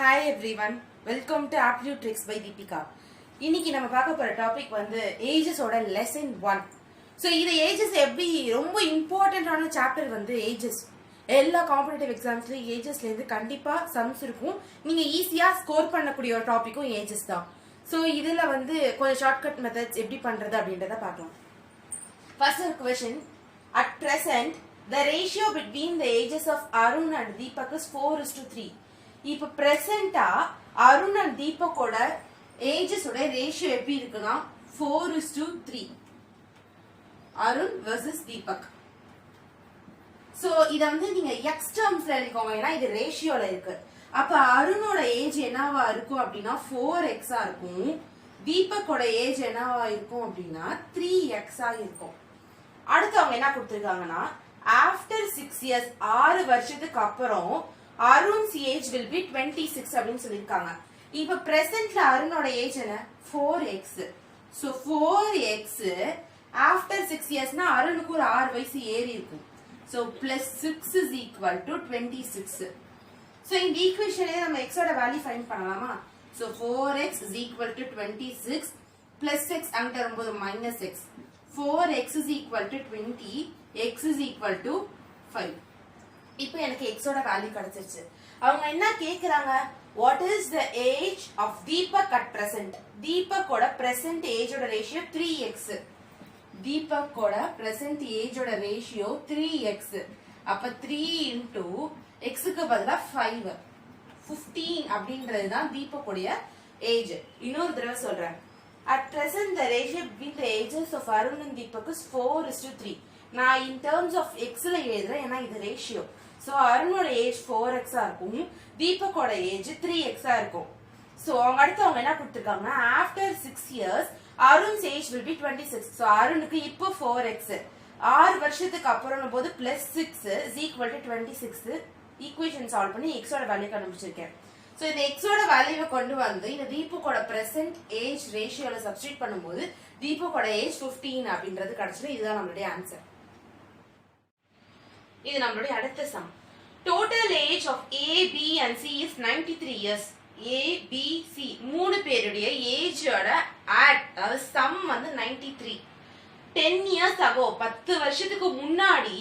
Hi everyone, welcome to Aptitude Tricks by Deepika. இன்னைக்கு நம்ம பார்க்க போற டாபிக் வந்து ஏஜஸோட லெசன் 1. ஸோ இது ஏஜஸ் எப்படி ரொம்ப இம்பார்ட்டன்டான சாப்டர் வந்து ஏஜஸ். எல்லா காம்படிட்டிவ் எக்ஸாம்ஸ்லயும் ஏஜஸ்லேருந்து கண்டிப்பாக சம்ஸ் இருக்கும். நீங்கள் ஈஸியாக ஸ்கோர் பண்ணக்கூடிய ஒரு டாப்பிக்கும் ஏஜஸ் தான். ஸோ இதில் வந்து கொஞ்சம் ஷார்ட்கட் மெத்தட்ஸ் எப்படி பண்ணுறது அப்படின்றத பார்க்கலாம். ஃபர்ஸ்ட் ஒரு question. At present, the ratio between the ages of Arun and Deepak is 4:3. இப்போ பிரசண்டா அருண் அண்ட் தீபக்கோட ஏஜஸோட ரேஷியோ எப்படி இருக்குன்னா 4:3. அருண் வெர்சஸ் தீபக். சோ இத வந்து நீங்க எக்ஸ் டேர்ம்ஸ்ல எழுதிக்கோங்க, ஏன்னா இது ரேஷியோல இருக்கு. அப்ப அருணோட ஏஜ் என்னவா இருக்கும் அப்படின்னா 4x இருக்கும். தீபக்கோட ஏஜ் என்னவா இருக்கும் அப்படின்னா 3x இருக்கும். அடுத்து அவங்க என்ன கொடுத்திருக்காங்கன்னா ஆஃப்டர் 6 இயர்ஸ் 6 வருஷத்துக்கு அப்புறம் அருண்ஸ் ஏஜ் வில் பி 26 அப்படின்னு சொல்லியிருக்காங்க. இப்ப பிரசன்ட்ல அருணோட ஏஜ் என்ன 4x. சோ 4x ஆஃப்டர் 6 இயர்ஸ்னா அருணுக்கு ஒரு 6 வயசு ஏறி இருக்கும். So plus 6 is equal to 26. So இந்த ஈக்குவேஷனே நம்ம x ஓட வேல்யூ ஃபைண்ட் பண்ணலாமா? So 4x is equal to 26 plus x அங்க வரும்போது minus x. 4x is equal to 20, x is equal to 5. இப்போ எனக்கு x ஓட வேல்யூ கிடைச்சிருச்சு. அவங்க என்ன கேக்குறாங்க? What is the age of Deepak at present? தீபக்கோட present age ஓட ரேஷியோ 3x. தீபக்கோட present age ஓட ரேஷியோ 3x. அப்ப 3 into x க்கு பதிலா 5. 15 அப்படின்றது தான் தீபக்கோட ஏஜ். இன்னொரு தடவை சொல்றேன். At present the ratio between the ages of Arun and Deepak is 4:3. நான் in terms of x ல எழுதுறேன், ஏன்னா இது ரேஷியோ. சோ அருணோட ஏஜ் 4x இருக்கும், தீபக்கோட ஏஜ் 3x இருக்கும். சோ அவங்க அடுத்து அவங்க என்ன கொடுத்திருக்காங்கன்னா after 6 years Arun's age will be 26. So அருணுக்கு இப்போ 4x 6 வருஷத்துக்கு அப்புறம் போது plus 6 is equal to 26. Equation solve பண்ணி x ஓட வேல்யூ கண்டுபிடிச்சிருக்கேன். சோ இந்த x ஓட வேல்யூவை கொண்டு வந்து இந்த தீபக்கோட பிரசன்ட் ஏஜ் ரேஷியோல சப்ஸ்டிட்யூட் பண்ணும்போது தீபக்கோட ஏஜ் 15 அப்படின்றது கிடைச்சிடும். இதுதான் நம்மளுடைய ஆன்சர். இது நம்மளுடைய அடுத்த sum. Total age of A, B and C is 93 years. A, B, C மூணு பேருடைய ஏஜோட ஆட் அதாவது சம் வந்து 93. 10 years ago 10 வருஷத்துக்கு முன்னாடி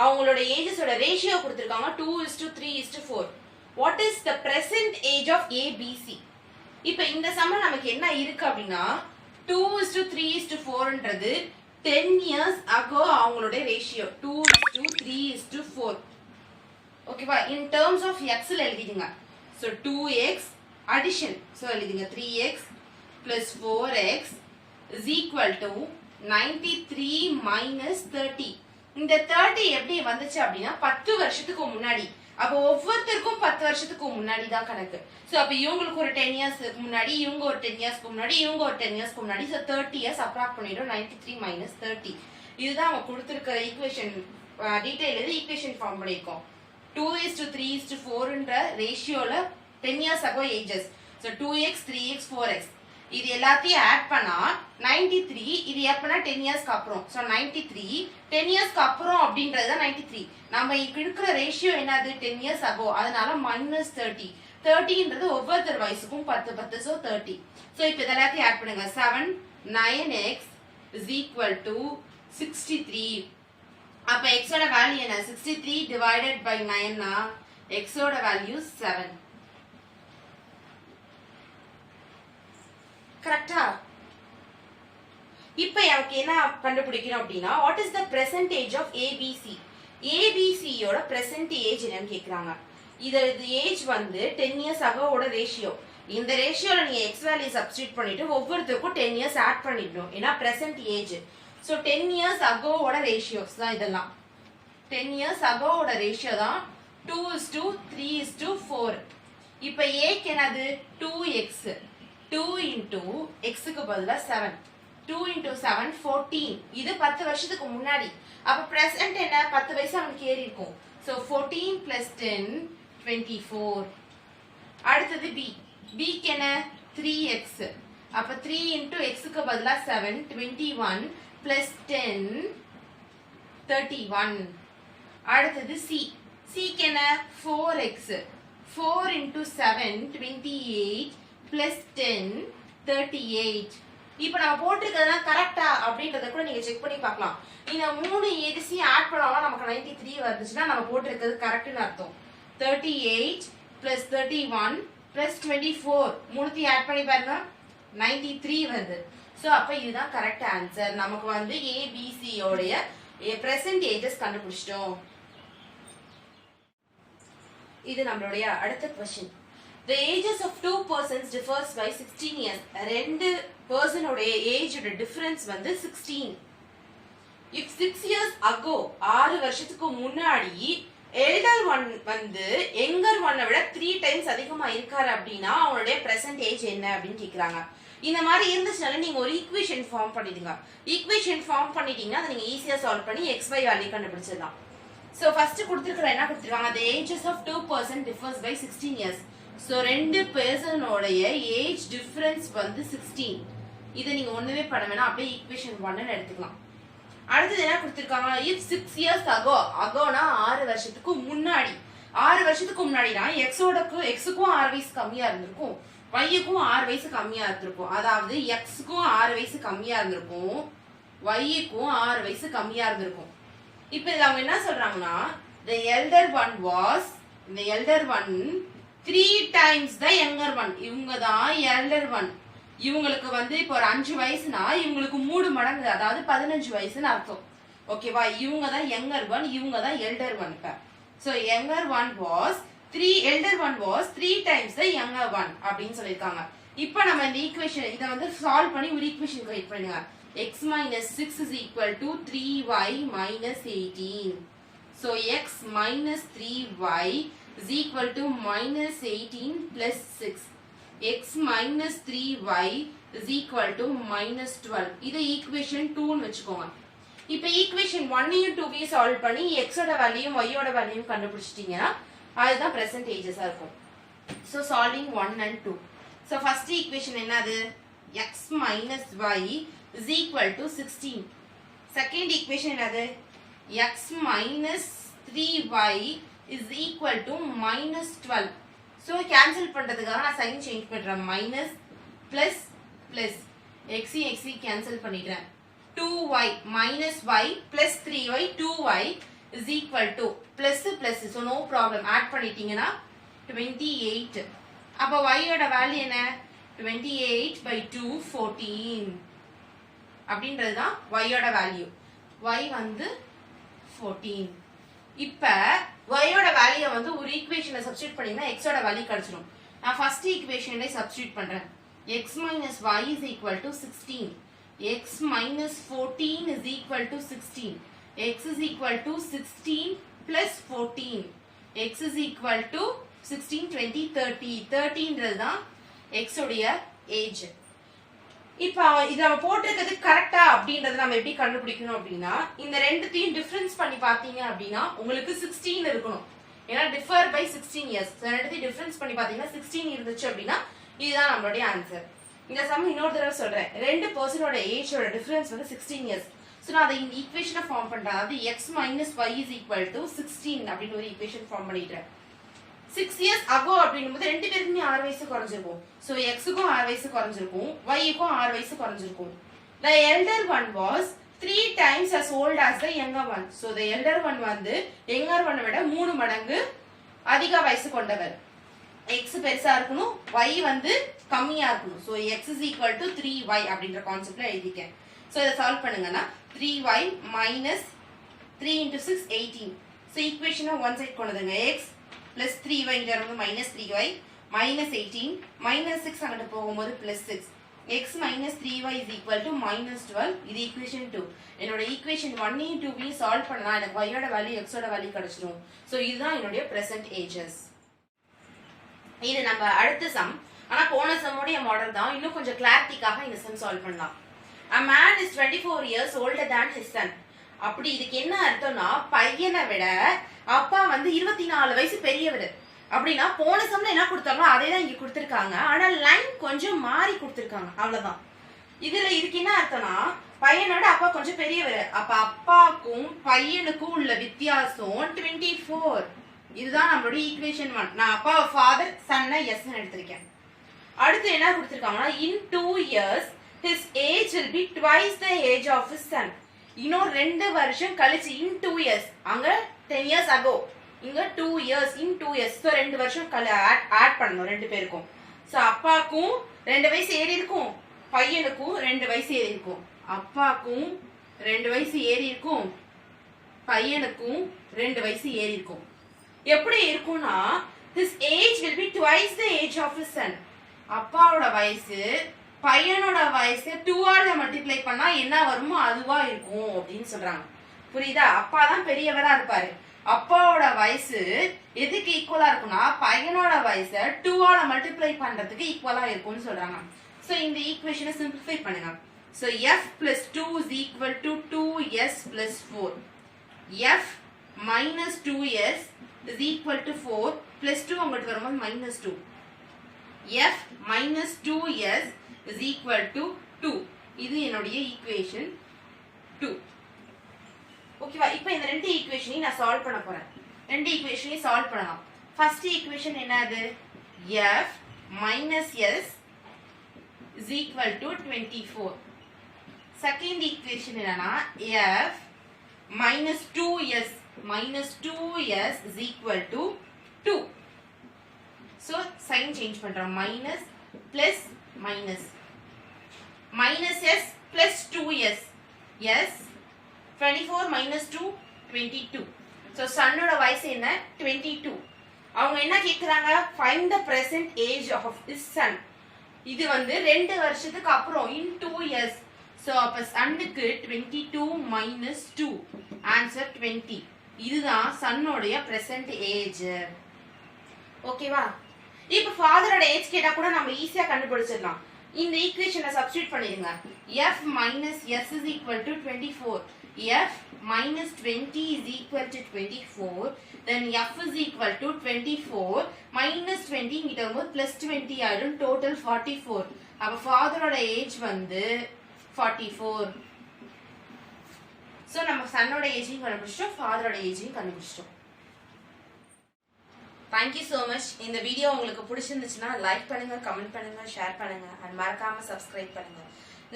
அவங்களோட ஏஜஸோட ரேஷியோ கொடுத்திருக்காங்க 2:3:4. What is the present age of A, B, C? இப்போ இந்த சம்ல நமக்கு என்ன இருக்கு அப்படின்னா 2:3:4ன்றது 10 years ago அவங்களோட ரேஷியோ 2:3:4. ஓகேவா? in terms of x ல எழுதிடுங்க. so 2x addition, so எழுதிடுங்க 3x plus 4x is equal to 93 minus 30. இந்த 30 எப்படி வந்துச்சு அப்படின்னா 10 வருஷத்துக்கு முன்னாடி. அப்போ ஒவ்வொருத்தருக்கும் 10 வருஷத்துக்கு முன்னாடி தான் கணக்கு. சோ அப்ப இவங்களுக்கு ஒரு 10 இயர்ஸ்க்கு முன்னாடி, இவங்க ஒரு 10 இயர்ஸ்க்கு முன்னாடி, இவங்க ஒரு 10 இயர்ஸ்க்கு முன்னாடி. சோ 30 இயர்ஸ் அப்ராக்ட் பண்ணிடும். 93 minus 30. இதுதான் அவங்க கொடுத்திருக்கிற ஈக்குவேஷன். டீடைல் இது ஈக்குவேஷன் ஃபார்ம் பண்ணிருக்கோம். 2:3:4ன்ற ரேஷியோல 10 years ago ages. So 2x 3x 4x இது எல்லாத்தையும் ஆட் பண்ணா 93. இது எப்பனா 10 இயர்ஸ்க்கு அப்புறம். சோ 93 10 இயர்ஸ்க்கு அப்புறம் அப்படின்றது தான் 93. நம்ம இருக்கிற ரேஷியோ என்னது 10 இயர்ஸ் ago, அதனால minus 30. 30ன்றது ஒவ்வொருத்தர் வயசுக்கும் 10 10. சோ 30. சோ இப்போ இதெல்லாத்தையும் ஆட் பண்ணுங்க. 7 9x is equal to 63. அப்ப x ஓட வேல்யூ என்ன? 63 divided by 9 னா x ஓட வேல்யூ 7. கரெக்டா? இப்போ எனக்கு என்ன கண்டுபிடிக்கணும் அப்படின்னா what is the present age of ABC? ABC யோட பிரசன்ட் ஏஜ் என்னன்னு கேக்குறாங்க. இது ஏஜ் வந்து 10 இயர்ஸ் அகோவோட ரேஷியோ. இந்த ரேஷியோல நீங்க x வேல்யூ சப்ஸ்டிட்யூட் பண்ணிட்டு ஒவ்வொருத்தருக்கும் 10 இயர்ஸ் ஆட் பண்ணிடணும், ஏன்னா பிரசன்ட் ஏஜ். சோ 10 இயர்ஸ் அகோவோட ரேஷியோஸ் தான் இதெல்லாம். 10 இயர்ஸ் அகோவோட ரேஷியோ தான் 2:3:4. இப்போ A க்கு என்னது 2x. 2 into x க்கு பதிலா 7. 2 into 7 14. இது 10 வருஷத்துக்கு முன்னாடி. அப்ப பிரசன்ட் என்ன 10 வயசு அவனுக்கு ஏறி இருக்கும். So 14 plus 10 24. அடுத்தது B. B க்கு என்ன 3x. அப்ப 3 into x க்கு பதிலா 7 21 plus 10 31. அடுத்தது C. C க்கு என்ன 4x. 4 into 7 28 plus 10 38. இப்போ நம்ம போட்டுருக்கிறதுலாம் கரெக்டா அப்படின்றத கூட நீங்க செக் பண்ணி பார்க்கலாம். இந்த மூணு ஏஜஸையும் ஆட் பண்ணாலும் நமக்கு 93 வந்துச்சுன்னா நம்ம போட்டுருக்கிறது கரெக்ட்னு அர்த்தம். 38 plus 31 plus 24 மூணுத்தையும் ஆட் பண்ணி பாருங்க 93 வருது. ஸோ அப்போ இதுதான் கரெக்ட் ஆன்சர். நமக்கு வந்து ஏபிசியோடைய present ages கண்டுபிடிச்சிட்டோம். இது நம்மளுடைய அடுத்த question. The ages of two persons differs by 16 years. ரெண்டு பர்சனோடைய ஏஜோட டிஃபரன்ஸ் வந்து 16. If 6 years ago 6 வருஷத்துக்கு முன்னாடி elder one வந்து younger one விட 3 times அதிகமா இருக்காரு அப்படின்னா அவங்களுடைய present age என்ன அப்படின்னு கேக்குறாங்க. இந்த மாதிரி இருந்துச்சுனால நீங்க ஒரு ஈக்குவேஷன் ஃபார்ம் பண்ணிடுங்க. ஈக்குவேஷன் ஃபார்ம் பண்ணிட்டீங்கன்னா அதை நீங்க ஈஸியா சால்வ் பண்ணி xy வேல்யூ கண்டுபிடிச்சிடலாம். சோ ஃபர்ஸ்ட் கொடுத்திருக்கிற என்ன கொடுத்திருக்காங்க? the ages of two person differs by 16 years. So ரெண்டு பர்சனோடைய ஏஜ் டிஃபரன்ஸ் வந்து 16. இதை நீங்க ஒண்ணுமே பண்ண வேணாம், அப்படியே ஈக்குவேஷன் 1 ன்னு எடுத்துக்கலாம். அடுத்து என்ன கொடுத்திருக்காங்க? if 6 years ago agoனா 6 வருஷத்துக்கு முன்னாடி 6 வருஷத்துக்கு முன்னாடினா xக்கும் 6 வயசு கம்மியா இருந்திருக்கும், yக்கும் 6 வயசு கம்மியா இருந்திருக்கும். அதாவது xக்கும் 6 வயசு கம்மியா இருந்திருக்கும், yக்கும் 6 வயசு கம்மியா இருந்திருக்கும். இப்போ இதுல அவங்க என்ன சொல்றாங்கன்னா the elder one was 3 times the younger one. இவங்க தான் elder one. இவங்களுக்கு வந்து இப்போ ஒரு 5 வயசுனா இவங்களுக்கு 3 மடங்கு, அதாவது 15 வயசுன்னு அர்த்தம். ஓகேவா? இவங்க தான் younger one, இவங்க தான் elder one. So younger one was 3, elder one was 3 times the younger one அப்படின்னு சொல்லிருக்காங்க. இப்போ நம்ம இந்த ஈக்குவேஷன் இத வந்து சால்வ் பண்ணி ஒரு ஈக்குவேஷன் கிரியேட் பண்ணுங்க. x minus 6 is equal to 3y minus 18. So x minus 3y is equal to minus 18 plus 6. x minus 3y is equal to minus 12. இது equation 2 ன்னு வெச்சுக்கோங்க. இப்போ equation 1 யும் 2 யும் சால்வ் பண்ணி x ஓட வேல்யூவும் y ஓட வேல்யூவும் கண்டுபிடிச்சிட்டீங்கன்னா அதுதான் present ages இருக்கும். So solving 1 and 2. So first equation என்னது? x minus y is equal to 16. Second equation என்னது? x minus 3y is equal to minus 12. So cancel பண்றதுக்காக நான் sign change பண்றேன். minus plus plus x cancel பண்ணிடுறேன். 2y minus y plus 3y 2y is equal to plus plus, so no problem. add பண்ணிட்டீங்கன்னா 28. அப்ப y ஓட value என்ன? 28 by 2 14 அப்படின்றதுதான் y ஓட வேல்யூ. y வந்து 14. இப்ப y ஓட வேல்யூ வந்து ஒரு ஈக்குவேஷன்ல சப்ஸ்டிட்யூட் பண்ணீங்கன்னா x ஓட வேல்யூ கிடைச்சிடும். நான் ஃபர்ஸ்ட் ஈக்குவேஷன்ல சப்ஸ்டிட்யூட் பண்றேன். x minus y is equal to 16. x minus 14 is equal to 16. x is equal to 16 plus 14. x is equal to 16 20 30. 30ன்றதுதான் x உடைய ஏஜ். இப்போ இத நம்ம போட்டுக்கிறது கரெக்ட்டா அப்படின்றத நம்ம எப்படி கண்டுபிடிக்கணும் அப்படின்னா இந்த ரெண்டுத்தையும் டிஃபரன்ஸ் பண்ணி பாத்தீங்க அப்படின்னா உங்களுக்கு 16 இருக்கணும். ஏன்னா டிஃபர் பை 16 இயர்ஸ். சோ ரெண்டுத்தையும் டிஃபரன்ஸ் பண்ணி பாத்தீங்கன்னா 16 இருந்துச்சு அப்படின்னா இதுதான் நம்மளுடைய ஆன்சர். இந்த சம் இன்னொரு தடவை சொல்றேன். ரெண்டு பர்சனோட ஏஜோட டிஃபரன்ஸ் வந்து 16 இயர்ஸ். சோ நான் அதை இந்த ஈக்குவேஷனை ஃபார்ம் பண்றேன். அதாவது x minus y is equal to 16 அப்படின்னு ஒரு ஈக்குவேஷன் ஃபார்ம் பண்ணிட்டேன். 6 years ago அப்படிங்கும்போது ரெண்டு பேருக்குமே 6 வயசு குறைஞ்சிருக்கும். சோ xக்கும் 6 வயசு குறைஞ்சிருக்கும், yக்கும் 6 வயசு குறைஞ்சிருக்கும். The elder one was 3 times as old as the younger one. So the elder one வந்து younger one விட 3 மடங்கு அதிக வயசு கொண்டவர். x பெருசா இருக்கணும், y வந்து கம்மியா இருக்கணும். So x is equal to 3y அப்படிங்கற கான்செப்ட்ல எழுதிக்கேன். சோ இத சால்வ் பண்ணுங்கன்னா 3y minus 3 into 6 18. So ஈக்குவேஷனை one side கொண்டு வந்துங்க. x plus 3y இங்க இருந்து minus 3y minus 18 minus 6 அங்க போகும்போது plus 6. x minus 3y is equal to minus 12. இது equation 2. என்னோட equation 1 and 2 சால்வ் பண்ணா எனக்கு y ஓட வேல்யூ x ஓட வேல்யூ கிடைச்சிடும். சோ இதுதான் என்னோட present ages. இது நம்ம அடுத்த சம். ஆனா போன சம்மோட மாடல் தான். இன்னும் கொஞ்சம் கிளாரிட்டிக்காக இந்த சம் சால்வ் பண்ணலாம். A man is 24 years older than his son. அப்படி இதுக்கு என்ன அர்த்தம்னா பையனை விட அப்பா வந்து 24 வயசு பெரியவர். அப்படின்னா போன சம்ல என்ன கொடுத்தாங்களோ அதே தான் இங்க கொடுத்திருக்காங்க. ஆனா லைன் கொஞ்சம் மாறி கொடுத்திருக்காங்க. அவ்வளவுதான். இதுக்கு என்ன அர்த்தம்னா பையனோட அப்பா கொஞ்சம் பெரியவர். அப்ப அப்பாக்கும் பையனுக்கும் உள்ள வித்தியாசம் 24. இதுதான் நம்மளோட ஈக்குவேஷன் 1. நான் அப்பா ஃபாதர் சன்னை எஸ் எடுத்திருக்கேன். அடுத்து என்ன கொடுத்திருக்காங்கன்னா in 2 years his age will be twice the age of his son. இன்னும் 2 வருஷம் கழிச்சு in 2 years, அங்க 10 years ago, இங்க 2 years, in 2 years. ஸோ 2 வருஷம் ஆட் பண்ணணும் 2 பேருக்கும். ஸோ அப்பாக்கும் 2 வயசு ஏறி இருக்கும், பையனுக்கும் 2 வயசு ஏறி இருக்கும். அப்பாக்கும் 2 வயசு ஏறி இருக்கும், பையனுக்கும் 2 வயசு ஏறி இருக்கும். எப்படி இருக்கும்னா his age will be twice the age of his son. அப்பாவோட வயசு பையனோட வயசு 2 ஆல மல்டிப்ளை பண்ணா என்ன வருமோ அதுவா இருக்கும் அப்படின்னு சொல்றாங்க. புரியுதா? அப்பா தான் பெரியவரா இருப்பாரு. அப்பாவோட வயசு எதுக்கு ஈக்குவலா இருக்கும்னா பையனோட வயசை 2 ஆல மல்டிப்ளை பண்றதுக்கு ஈக்குவலா இருக்கும்னு சொல்றாங்க. சோ இந்த ஈக்குவேஷனை சிம்பிளிஃபை பண்ணுங்க. So f plus 2 is equal to 2s plus 4. f minus 2s is equal to 4 plus 2 உங்களுக்கு வரும்போது minus 2. f minus 2s is equal to 2. இது என்னுடைய ஈக்குவேஷன் 2. ஓகேவா? இப்போ இந்த ரெண்டு ஈக்குவேஷனையும் நான் சால்வ் பண்ண போறேன். ரெண்டு ஈக்குவேஷனையும் சால்வ் பண்ணலாம். ஃபர்ஸ்ட் ஈக்குவேஷன் என்னது? f minus s is equal to 24. Second equation என்னன்னா f minus 2s is equal to 2. so sign change பண்றோம். minus plus minus s plus 2s. s 24 minus 2 22. so சன்னோட வயசு என்ன? 22. அவங்க என்ன கேக்குறாங்க? find the present age of his son. இது வந்து 2 வருஷத்துக்கு அப்புறம் in 2 years. so அப்ப சன்னுக்கு 22 minus 2 ஆன்சர் 20. இதுதான் சன்னோட பிரசன்ட் ஏஜ். ஓகேவா? இப்போ ஃபாதரோட ஏஜ் கேட்டா கூட நம்ம ஈஸியா கண்டுபிடிச்சிடலாம். இந்த ஈக்குவேஷனை சப்ஸ்டிட்யூட் பண்ணிடுங்க. f minus s is equal to 24. f minus 20 is equal to 24. then f is equal to 24 minus 20 இங்கிட்ட வரும்போது plus 20 ஆயிடும். total 44. அப்ப ஃபாதரோட ஏஜ் வந்து 44. சோ நம்ம சன்னோட ஏஜையும் கண்டுபிடிச்சிட்டோம், ஃபாதரோட ஏஜையும் கண்டுபிடிச்சிட்டோம். Thank you so much. இந்த வீடியோ உங்களுக்கு பிடிச்சிருந்துச்சுன்னா லைக் பண்ணுங்க, கமெண்ட் பண்ணுங்க, ஷேர் பண்ணுங்க and மறக்காம subscribe பண்ணுங்க.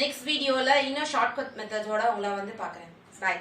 நெக்ஸ்ட் வீடியோல இன்னும் ஷார்ட்கட் மெத்தட்ஸோட உங்களை வந்து பார்க்கறேன். பை.